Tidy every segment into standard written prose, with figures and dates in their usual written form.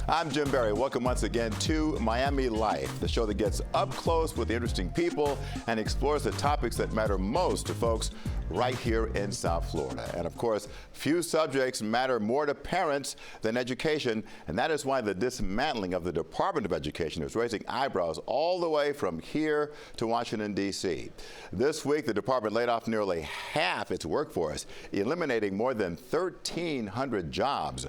I'm Jim Barry. Welcome once again to Miami Life, the show that gets up close with the interesting people and explores the topics that matter most to folks right here in South Florida. And of course, few subjects matter more to parents than education, and that is why the dismantling of the Department of Education is raising eyebrows all the way from here to Washington, D.C. This week, the department laid off nearly half its workforce, eliminating more than 1,300 jobs.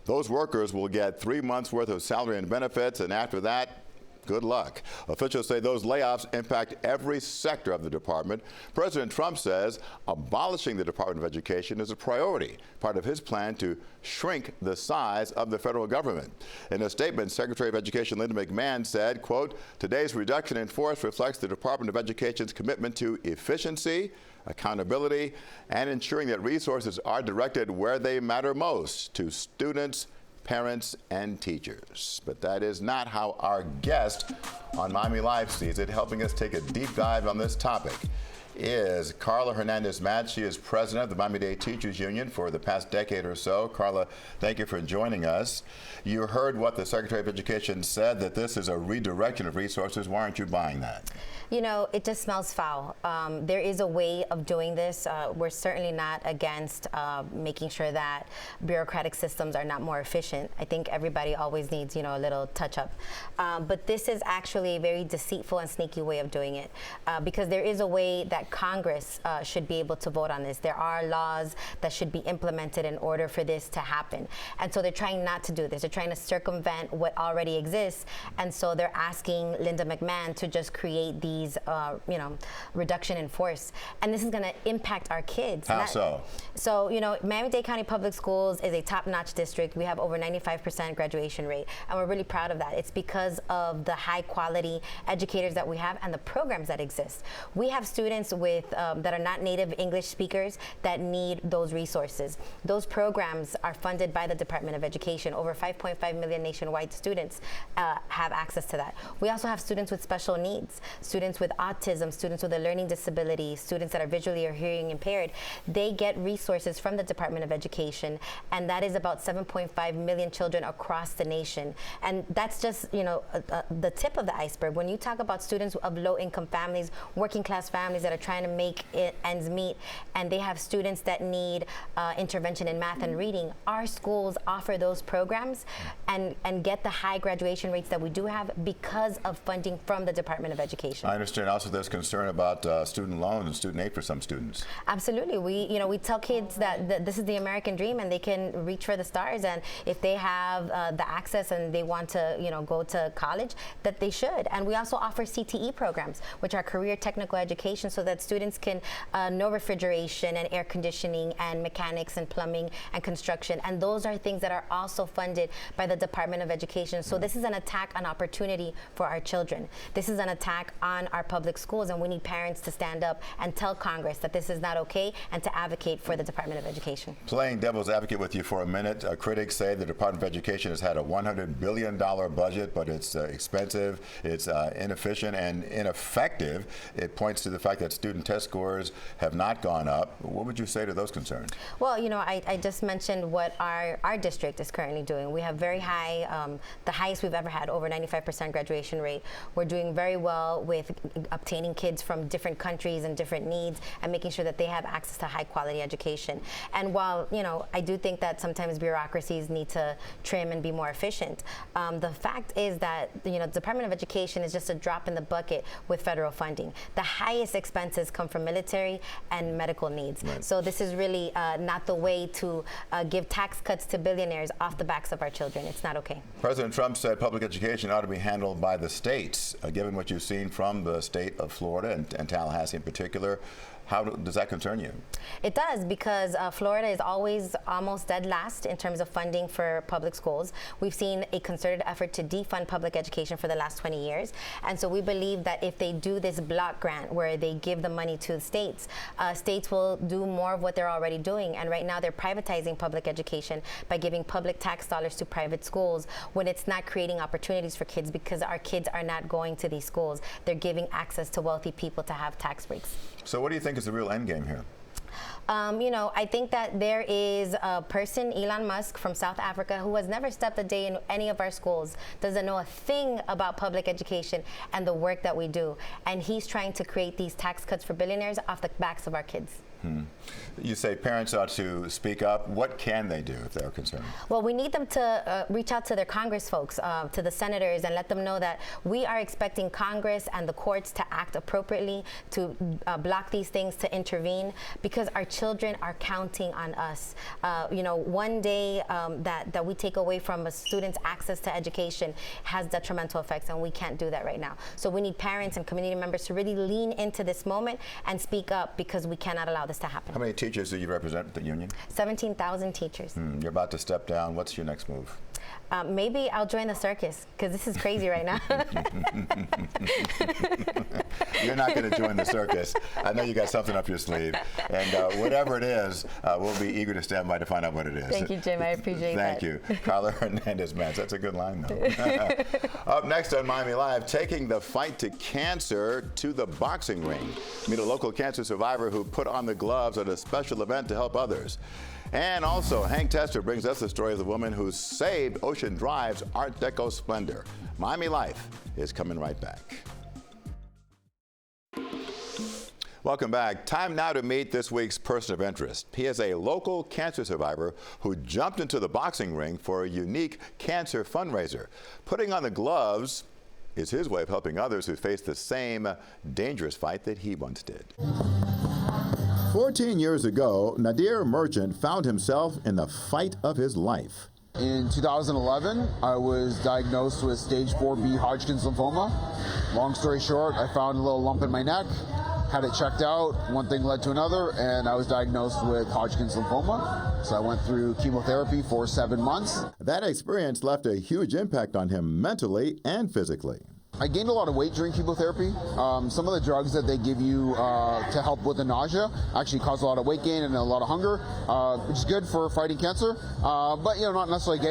Those workers will get 3 months' worth of salary and benefits, and after that, good luck. Officials say those layoffs impact every sector of the department. President Trump says abolishing the Department of Education is a priority, part of his plan to shrink the size of the federal government. In a statement, Secretary of Education Linda McMahon said, quote, "Today's reduction in force reflects the Department of Education's commitment to efficiency, accountability, and ensuring that resources are directed where they matter most, to students, parents, and teachers." But that is not how our guest on Miami Live sees it. Helping us take a deep dive on this topic is Karla Hernández-Mats. She is president of the Miami-Dade Teachers Union for the past decade or so. Karla, thank you for joining us. You heard what the Secretary of Education said, that this is a redirection of resources. Why aren't you buying that? You know, it just smells foul. There is a way of doing this. We're certainly not against making sure that bureaucratic systems are not more efficient. I think everybody always needs, you know, a little touch-up. But this is actually a very deceitful and sneaky way of doing it, because there is a way that Congress should be able to vote on this. There are laws that should be implemented in order for this to happen. And so they're trying not to do this. They're trying to circumvent what already exists. And so they're asking Linda McMahon to just create these reduction in force, and this is going to impact our kids. How so? So, you know, Miami-Dade County Public Schools is a top-notch district. We have over 95% graduation rate, and we're really proud of that. It's because of the high-quality educators that we have and the programs that exist. We have students with that are not native English speakers that need those resources. Those programs are funded by the Department of Education. Over 5.5 million nationwide students have access to that. We also have students with special needs, students with autism, students with a learning disability, students that are visually or hearing impaired. They get resources from the Department of Education, and that is about 7.5 million children across the nation. And that's just, you know, the tip of the iceberg. When you talk about students of low-income families, working-class families that are trying to make ends meet, and they have students that need intervention in math and reading, our schools offer those programs and get the high graduation rates that we do have because of funding from the Department of Education. I understand also there's concern about student loans and student aid for some students. Absolutely. We tell kids that this is the American dream and they can reach for the stars, and if they have the access and they want to, you know, go to college, that they should. And we also offer CTE programs, which are career technical education, so that students can know refrigeration and air conditioning and mechanics and plumbing and construction. And those are things that are also funded by the Department of Education. So this is an attack on opportunity for our children. This is an attack on our public schools, and we need parents to stand up and tell Congress that this is not okay and to advocate for the Department of Education. Playing devil's advocate with you for a minute, critics say the Department of Education has had a $100 billion budget, but it's expensive, it's inefficient and ineffective. It points to the fact that student test scores have not gone up. What would you say to those concerns? Well, you know, I just mentioned what our district is currently doing. We have very high, the highest we've ever had, over 95% graduation rate. We're doing very well with obtaining kids from different countries and different needs and making sure that they have access to high quality education. And while, you know, I do think that sometimes bureaucracies need to trim and be more efficient, the fact is that, you know, the Department of Education is just a drop in the bucket with federal funding. The highest expenses come from military and medical needs. Right. So this is really not the way to give tax cuts to billionaires off the backs of our children. It's not okay. President Trump said public education ought to be handled by the states. Given what you've seen from the state of Florida and Tallahassee in particular, how does that concern you? It does, because Florida is always almost dead last in terms of funding for public schools. We've seen a concerted effort to defund public education for the last 20 years. And so we believe that if they do this block grant where they give the money to the states, states will do more of what they're already doing. And right now they're privatizing public education by giving public tax dollars to private schools when it's not creating opportunities for kids, because our kids are not going to these schools. They're giving access to wealthy people to have tax breaks. So what do you think is the real end game here? You know, I think that there is a person, Elon Musk from South Africa, who has never stepped a day in any of our schools, doesn't know a thing about public education and the work that we do. And he's trying to create these tax cuts for billionaires off the backs of our kids. You say parents ought to speak up. What can they do if they're concerned? Well, we need them to reach out to their Congress folks, to the senators, and let them know that we are expecting Congress and the courts to act appropriately, to block these things, to intervene, because our children are counting on us. You know, one day that we take away from a student's access to education has detrimental effects, and we can't do that right now. So we need parents and community members to really lean into this moment and speak up, because we cannot allow this to happen. How many teachers do you represent at the union? 17,000 teachers. You're about to step down. What's your next move? Maybe I'll join the circus, because this is crazy right now. You're not going to join the circus. I know you got something up your sleeve. And whatever it is, we'll be eager to stand by to find out what it is. Thank you, Jim. I appreciate that. Thank you. Karla Hernández-Mats. That's a good line, though. Up next on Miami Live, taking the fight to cancer to the boxing ring. Meet a local cancer survivor who put on the gloves at a special event to help others. And also, Hank Tester brings us the story of the woman who saved Ocean Drive's Art Deco splendor. Miami Life is coming right back. Welcome back. Time now to meet this week's person of interest. He is a local cancer survivor who jumped into the boxing ring for a unique cancer fundraiser. Putting on the gloves is his way of helping others who face the same dangerous fight that he once did. 14 years ago, Nadir Merchant found himself in the fight of his life. In 2011, I was diagnosed with stage 4B Hodgkin's lymphoma. Long story short, I found a little lump in my neck, had it checked out, one thing led to another, and I was diagnosed with Hodgkin's lymphoma. So I went through chemotherapy for 7 months. That experience left a huge impact on him mentally and physically. I gained a lot of weight during chemotherapy. Some of the drugs that they give you to help with the nausea actually cause a lot of weight gain and a lot of hunger, which is good for fighting cancer, but you know, not necessarily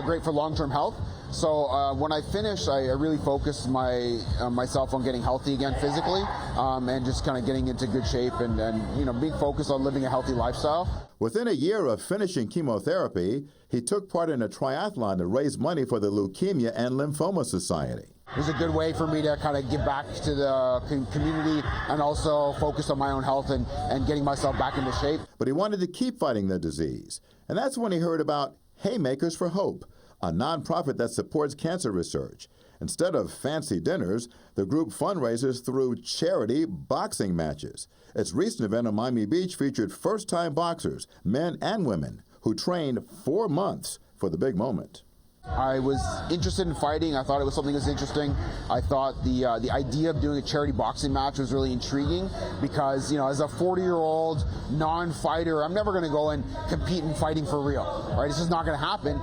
great for long-term health. So when I finished, I really focused myself on getting healthy again physically, and just kind of getting into good shape and you know, being focused on living a healthy lifestyle. Within a year of finishing chemotherapy, he took part in a triathlon to raise money for the Leukemia and Lymphoma Society. It was a good way for me to kind of give back to the community and also focus on my own health and getting myself back into shape. But he wanted to keep fighting the disease. And that's when he heard about Haymakers of Hope, a nonprofit that supports cancer research. Instead of fancy dinners, the group fundraises through charity boxing matches. Its recent event on Miami Beach featured first-time boxers, men and women, who trained 4 months for the big moment. I was interested in fighting. I thought it was something that was interesting. I thought the idea of doing a charity boxing match was really intriguing because, you know, as a 40-year-old non-fighter, I'm never going to go and compete in fighting for real, right? It's just not going to happen.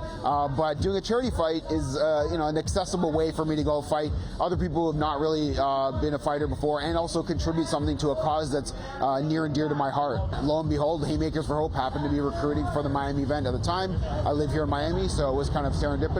But doing a charity fight is, you know, an accessible way for me to go fight other people who have not really been a fighter before and also contribute something to a cause that's near and dear to my heart. Lo and behold, Haymakers for Hope happened to be recruiting for the Miami event at the time. I live here in Miami, so it was kind of serendipitous.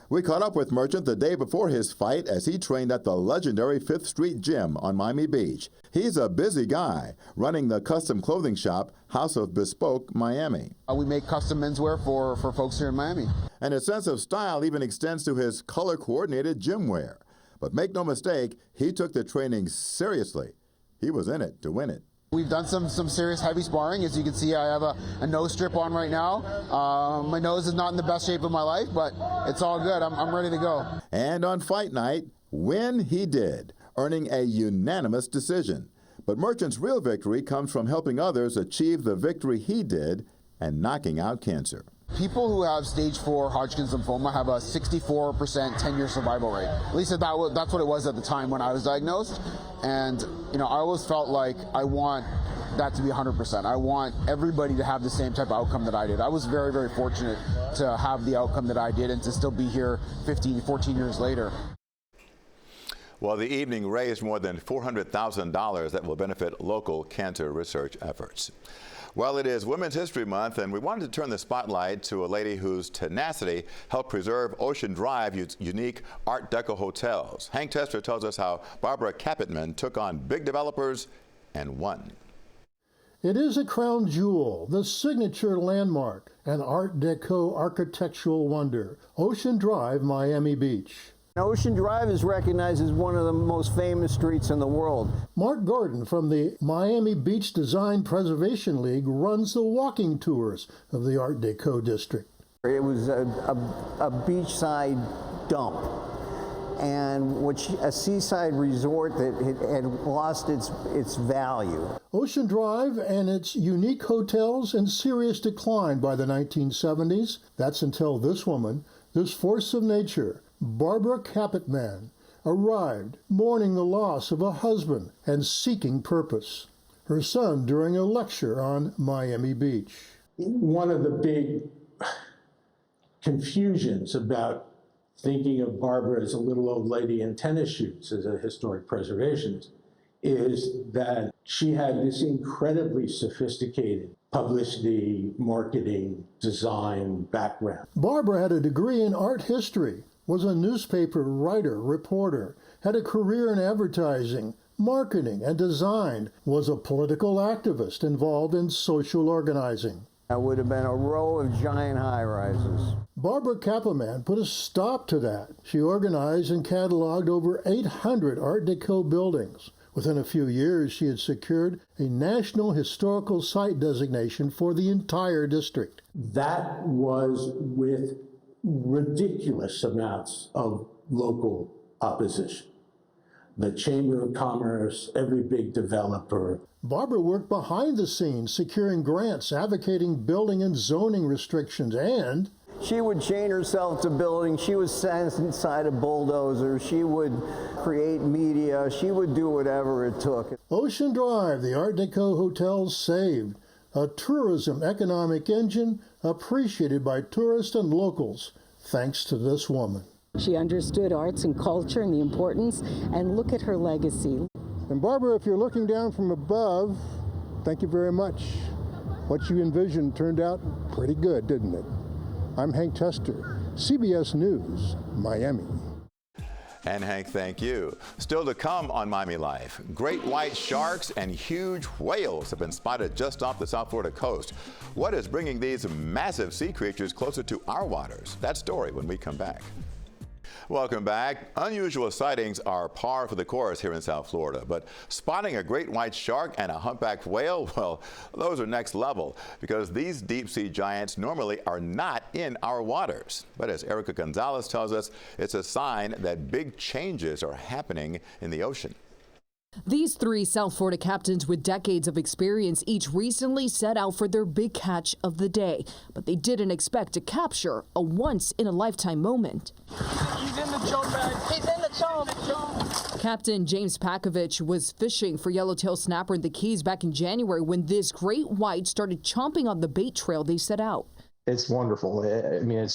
We caught up with Merchant the day before his fight as he trained at the legendary 5th Street Gym on Miami Beach. He's a busy guy, running the custom clothing shop House of Bespoke Miami. We make custom menswear for folks here in Miami. And his sense of style even extends to his color-coordinated gym wear. But make no mistake, he took the training seriously. He was in it to win it. We've done some serious heavy sparring. As you can see, I have a nose strip on right now. My nose is not in the best shape of my life, but it's all good. I'm ready to go. And on fight night, win he did, earning a unanimous decision. But Merchant's real victory comes from helping others achieve the victory he did and knocking out cancer. People who have stage 4 Hodgkin's lymphoma have a 64% 10-year survival rate. At least that's what it was at the time when I was diagnosed. And you know, I always felt like I want that to be 100%. I want everybody to have the same type of outcome that I did. I was very, very fortunate to have the outcome that I did and to still be here 14 years later. Well, the evening raised more than $400,000 that will benefit local cancer research efforts. Well, it is Women's History Month, and we wanted to turn the spotlight to a lady whose tenacity helped preserve Ocean Drive's unique Art Deco hotels. Hank Tester tells us how Barbara Capitman took on big developers and won. It is a crown jewel, the signature landmark, an Art Deco architectural wonder, Ocean Drive, Miami Beach. Ocean Drive is recognized as one of the most famous streets in the world. Mark Gordon from the Miami Beach Design Preservation League runs the walking tours of the Art Deco district. It was a beachside dump, and a seaside resort that had lost its value. Ocean Drive and its unique hotels in serious decline by the 1970s. That's until this woman, this force of nature, Barbara Capitman, arrived mourning the loss of a husband and seeking purpose. Her son during a lecture on Miami Beach. One of the big confusions about thinking of Barbara as a little old lady in tennis shoes as a historic preservationist is that she had this incredibly sophisticated publicity, marketing, design background. Barbara had a degree in art history, was a newspaper writer, reporter, had a career in advertising, marketing, and design, was a political activist involved in social organizing. That would have been a row of giant high-rises. Barbara Capitman put a stop to that. She organized and cataloged over 800 Art Deco buildings. Within a few years, she had secured a National Historical Site designation for the entire district. That was with ridiculous amounts of local opposition. The Chamber of Commerce, every big developer. Barbara worked behind the scenes, securing grants, advocating building and zoning restrictions, and she would chain herself to buildings. She was sent inside a bulldozer. She would create media. She would do whatever it took. Ocean Drive, the Art Deco hotels saved, a tourism economic engine appreciated by tourists and locals, thanks to this woman. She understood arts and culture and the importance, and look at her legacy. And Barbara, if you're looking down from above, thank you very much. What you envisioned turned out pretty good, didn't it? I'm Hank Tester, CBS News, Miami. And Hank, thank you. Still to come on Miami Life, great white sharks and huge whales have been spotted just off the South Florida coast. What is bringing these massive sea creatures closer to our waters? That story when we come back. Welcome back. Unusual sightings are par for the course here in South Florida, but spotting a great white shark and a humpback whale, well, those are next level because these deep sea giants normally are not in our waters. But as Erica Gonzalez tells us, it's a sign that big changes are happening in the ocean. These three South Florida captains with decades of experience each recently set out for their big catch of the day, but they didn't expect to capture a once-in-a-lifetime moment. He's in the choke bag. He's in the choke. Captain James Pakovich was fishing for yellowtail snapper in the Keys back in January when this great white started chomping on the bait trail they set out. It's wonderful. I mean,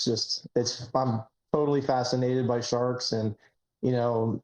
I'm totally fascinated by sharks, and, you know,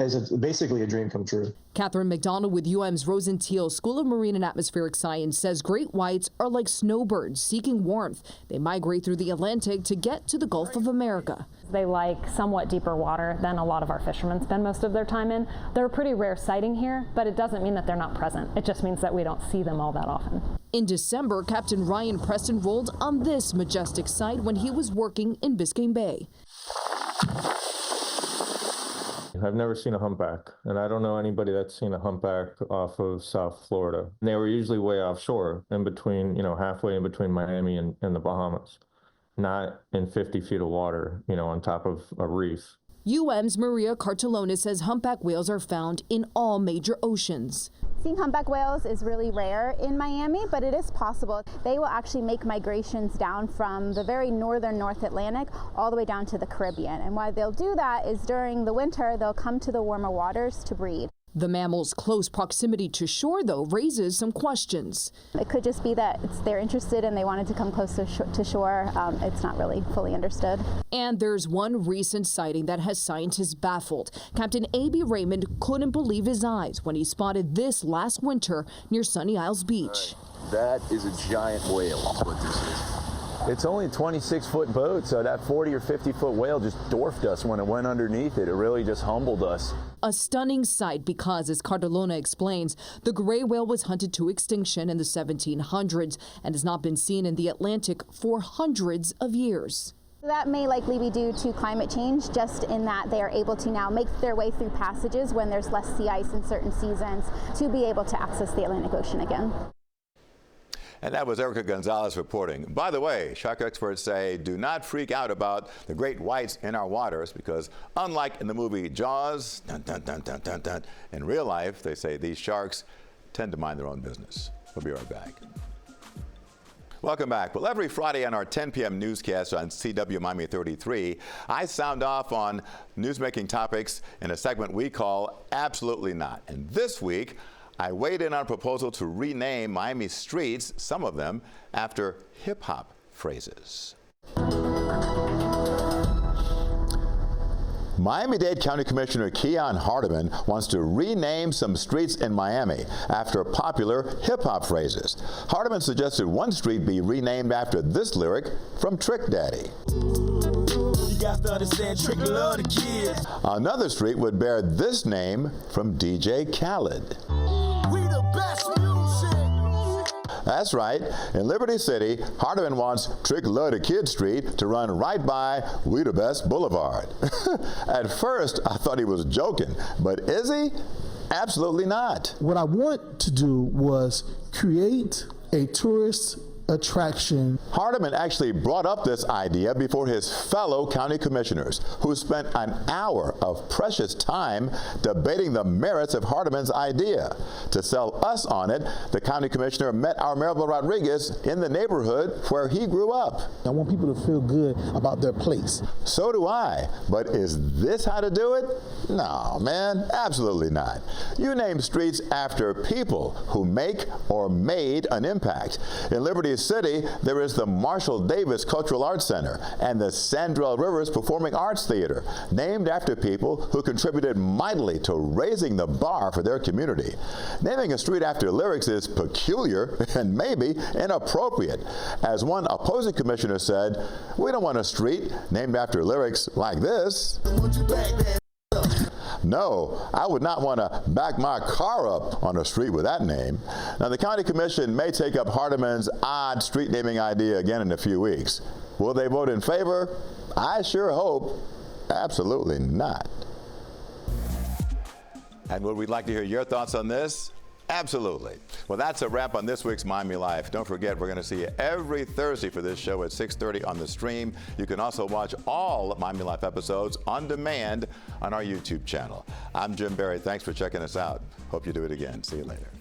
it's basically a dream come true. Catherine McDonald with UM's Rosenthal School of Marine and Atmospheric Science says great whites are like snowbirds seeking warmth. They migrate through the Atlantic to get to the Gulf of America. They like somewhat deeper water than a lot of our fishermen spend most of their time in. They're a pretty rare sighting here, but it doesn't mean that they're not present. It just means that we don't see them all that often. In December, Captain Ryan Preston rolled on this majestic sight when he was working in Biscayne Bay. I've never seen a humpback, and I don't know anybody that's seen a humpback off of South Florida. They were usually way offshore, in between, halfway in between Miami and the Bahamas, not in 50 feet of water, on top of a reef. UM's Maria Cartolona says humpback whales are found in all major oceans. Seeing humpback whales is really rare in Miami, but it is possible. They will actually make migrations down from the very northern North Atlantic all the way down to the Caribbean. And why they'll do that is during the winter, they'll come to the warmer waters to breed. The mammal's close proximity to shore, though, raises some questions. It could just be that they're interested and they wanted to come close to shore. It's not really fully understood. And there's one recent sighting that has scientists baffled. Captain A.B. Raymond couldn't believe his eyes when he spotted this last winter near Sunny Isles Beach. That is a giant whale, is what this is. It's only a 26-foot boat, so that 40 or 50-foot whale just dwarfed us when it went underneath it. It really just humbled us. A stunning sight because, as Karla explains, the gray whale was hunted to extinction in the 1700s and has not been seen in the Atlantic for hundreds of years. That may likely be due to climate change, just in that they are able to now make their way through passages when there's less sea ice in certain seasons to be able to access the Atlantic Ocean again. And that was Erica Gonzalez reporting. By the way, shark experts say do not freak out about the great whites in our waters because unlike in the movie Jaws, dun, dun, dun, dun, dun, dun, in real life, they say these sharks tend to mind their own business. We'll be right back. Welcome back. Well, every Friday on our 10 p.m. newscast on CW Miami 33, I sound off on newsmaking topics in a segment we call Absolutely Not. And this week, I weighed in on a proposal to rename Miami streets, some of them, after hip-hop phrases. Miami-Dade County Commissioner Keon Hardiman wants to rename some streets in Miami after popular hip-hop phrases. Hardiman suggested one street be renamed after this lyric from Trick Daddy. You got to understand, Trick love the kids. Another street would bear this name from DJ Khaled. We the best music. That's right. In Liberty City, Hardiman wants Trick Love the Kid Street to run right by We the Best Boulevard. At first, I thought he was joking, but is he? Absolutely not. What I want to do was create a tourist attraction. Hardiman actually brought up this idea before his fellow county commissioners, who spent an hour of precious time debating the merits of Hardiman's idea. To sell us on it, the county commissioner met our Maribel Rodriguez in the neighborhood where he grew up. I want people to feel good about their place. So do I, but is this how to do it? No, man, absolutely not. You name streets after people who make or made an impact. In Liberty City, there is the Marshall Davis Cultural Arts Center and the Sandrell Rivers Performing Arts Theater, named after people who contributed mightily to raising the bar for their community. Naming a street after lyrics is peculiar and maybe inappropriate. As one opposing commissioner said, we don't want a street named after lyrics like this. No, I would not want to back my car up on a street with that name. Now, the County Commission may take up Hardiman's odd street naming idea again in a few weeks. Will they vote in favor? I sure hope. Absolutely not. And would we like to hear your thoughts on this? Absolutely. Well, that's a wrap on this week's Miami Life. Don't forget, we're going to see you every Thursday for this show at 6:30 on the stream. You can also watch all Miami Life episodes on demand on our YouTube channel. I'm Jim Berry. Thanks for checking us out. Hope you do it again. See you later.